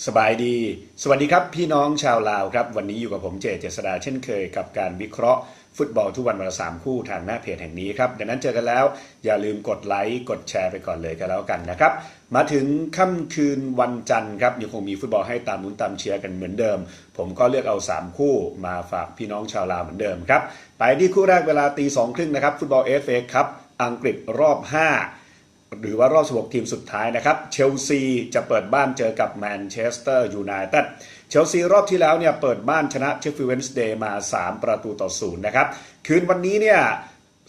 สบายดีสวัสดีครับพี่น้องชาวลาวครับวันนี้อยู่กับผมเจษฎาเช่นเคยกับการวิเคราะห์ฟุตบอลทุกวันละ3คู่ทางหน้าเพจแห่งนี้ครับดังนั้นเจอกันแล้วอย่าลืมกดไลค์กดแชร์ไปก่อนเลยกันแล้วกันนะครับมาถึงค่ำคืนวันจันทร์ครับยังคงมีฟุตบอลให้ตามลุ้นตามเชียร์กันเหมือนเดิมผมก็เลือกเอา3คู่มาฝากพี่น้องชาวลาวเหมือนเดิมครับไปที่คู่แรกเวลาตี 2:30นะครับฟุตบอลFAครับอังกฤษรอบ5หรือว่ารอบ16ทีมสุดท้ายนะครับเชลซีจะเปิดบ้านเจอกับแมนเชสเตอร์ยูไนเต็ดเชลซีรอบที่แล้วเนี่ยเปิดบ้านชนะเชฟฟิลด์เวนส์เดย์มา3-0นะครับคืนวันนี้เนี่ย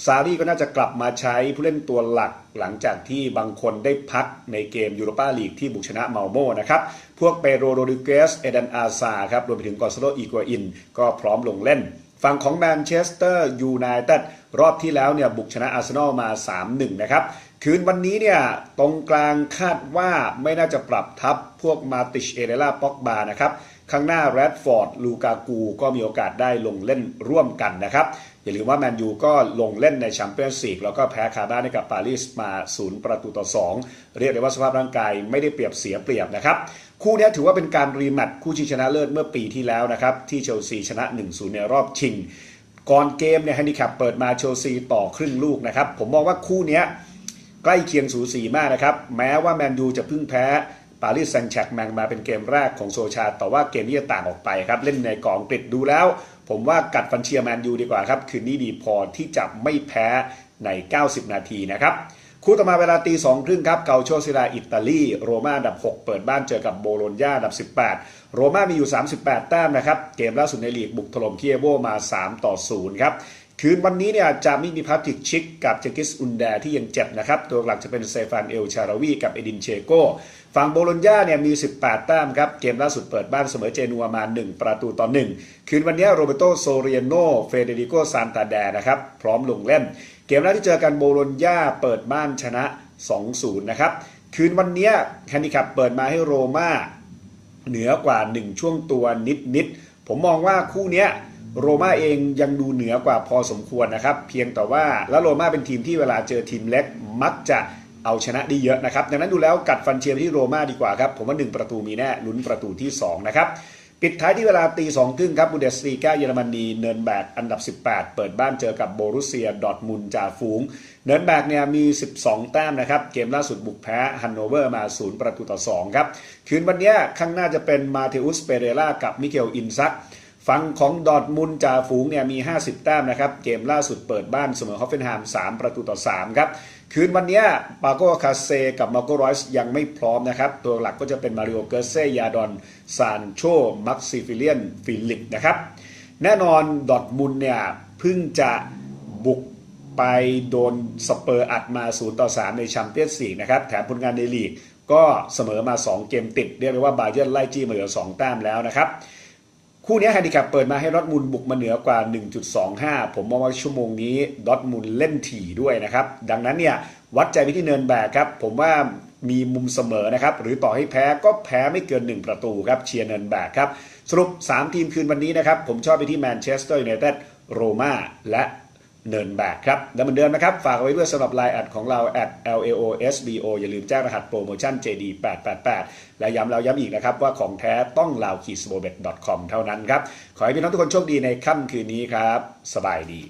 ซารีก็น่าจะกลับมาใช้ผู้เล่นตัวหลักหลังจากที่บางคนได้พักในเกมยูโรปาลีกที่บุกชนะเมาโมนะครับพวกเปโรโรดริเกสเอเดนอาซาครับรวมไปถึงกอนซาโลอีกัวอินก็พร้อมลงเล่นฝั่งของแมนเชสเตอร์ยูไนเต็ดรอบที่แล้วเนี่ยบุกชนะอาร์เซนอลมา 3-1 นะครับคืนวันนี้เนี่ยตรงกลางคาดว่าไม่น่าจะปรับทัพพวกมาติชเอเรล่าป็อกบานะครับข้างหน้าแรดฟอร์ดลูกากูก็มีโอกาสได้ลงเล่นร่วมกันนะครับอย่าลืมว่าแมนยูก็ลงเล่นในแชมเปี้ยนส์ลีกแล้วก็แพ้คาบ้านให้กับปารีสมา0-2เรียกได้ว่าสภาพร่างกายไม่ได้เปรียบเสียเปรียบนะครับคู่นี้ถือว่าเป็นการรีแมตช์คู่ชิงชนะเลิศเมื่อปีที่แล้วนะครับที่เชลซีชนะ 1-0 ในรอบชิงก่อนเกมเนี่ยแฮนดิแคปเปิดมาเชลซีต่อครึ่งลูกนะครับผมมองว่าคู่นี้ใกล้เคียงสูสีมากนะครับแม้ว่าแมนยูจะเพิ่งแพ้ปารีสแซงต์แชร์กแมงมาเป็นเกมแรกของโซชาแต่ว่าเกมนี้จะต่างออกไปครับเล่นในกองอังกฤษดูแล้วผมว่ากัดฟันเชียร์แมนยูดีกว่าครับคืนนี้ดีพอที่จะไม่แพ้ใน90นาทีนะครับคู่ต่อมาเวลาตี 2:30ครับเกาโชซิลาอิตาลีโรม่าอันดับ6เปิดบ้านเจอกับโบโลญญาอันดับ18โรม่ามีอยู่38แต้มนะครับเกมล่าสุดในลีกบุกถล่มเคียโวมา3-0ครับคืนวันนี้เนี่ยจะไม่มีพาทริกชิกกับเจกิสอุนแดที่ยังเจ็บนะครับตัวหลักจะเป็นเซฟานเอลชาราวีกับเอดินเชโกฝั่งโบโลญญาเนี่ยมี18แต้มครับเกมล่าสุดเปิดบ้านเสมอเจนัวมา1-1คืนวันนี้โรเบโตโซเรียโนเฟเดริโกซานตาแดนะครับพร้อมลงเล่นเกมแรกที่เจอกันโบโลญญาเปิดบ้านชนะ 2-0 นะครับคืนวันนี้แฮนดิแคปเปิดมาให้โรม่าเหนือกว่า1ช่วงตัวนิดผมมองว่าคู่นี้โรม่าเองยังดูเหนือกว่าพอสมควรนะครับเพียงแต่ว่าแล้วโรม่าเป็นทีมที่เวลาเจอทีมเล็กมักจะเอาชนะได้เยอะนะครับดังนั้นดูแล้วกัดฟันเชียร์ไปที่โรม่าดีกว่าครับผมว่า1ประตูมีแน่ลุ้นประตูที่2นะครับปิดท้ายที่เวลาตี 2:30ครับบูเดสลีกาเยอรมนีเนิร์นแบกอันดับ18เปิดบ้านเจอกับโบรุสเซียดอร์ทมุนด์จ่าฝูงเนิร์นแบกเนี่ยมี12แต้มนะครับเกมล่าสุดบุกแพ้ฮันโนเวอร์มา0-2ครับคืนวันนี้ข้างหน้าจะเป็นมาเทอุสเปเรล่ากับมิเกลอินซักฝั่งของดอร์ทมุนด์จ่าฝูงเนี่ยมี50แต้มนะครับเกมล่าสุดเปิดบ้านเสมอฮอฟเฟนไฮม์3-3ครับคืนวันนี้ปาโกคาเซกับมาโกรอยส์ยังไม่พร้อมนะครับตัวหลักก็จะเป็นมาริโอเกเซยาดอนซานโชมักซิฟิเลียนฟิลิปนะครับแน่นอนดอร์ทมุนด์เนี่ยเพิ่งจะบุกไปโดนสเปอร์อัดมา0-3ในแชมเปี้ยนส์ลีกนะครับแถมผลงานในลีกก็เสมอมา2เกมติดเรียกได้ว่าบาเยิร์นไล่จี้มาเหลือ2แต้มแล้วนะครับคู่นี้แฮนดิแคปเปิดมาให้ดอร์ทมุนด์บุกมาเหนือกว่า 1.25 ผมมองว่าชั่วโมงนี้ดอร์ทมุนด์เล่นถี่ด้วยนะครับดังนั้นเนี่ยวัดใจไปที่เนิร์นแบกครับผมว่ามีมุมเสมอนะครับหรือต่อให้แพ้ก็แพ้ไม่เกิน1ประตูครับเชียร์เนิร์นแบกครับสรุป3ทีมคืนวันนี้นะครับผมชอบไปที่แมนเชสเตอร์ยูไนเต็ดโรม่าและเนิร์นแบกครับและเหมือนเดิมนะครับฝากไว้ด้วยสำหรับไลน์แอดของเรา @LAOSBO อย่าลืมแจ้งรหัสโปรโมชั่น JD888 และย้ำแล้วย้ำอีกนะครับว่าของแท้ต้องlao-sbobet.com เท่านั้นครับขอให้พี่น้องทุกคนโชคดีในค่ำคืนนี้ครับสบายดี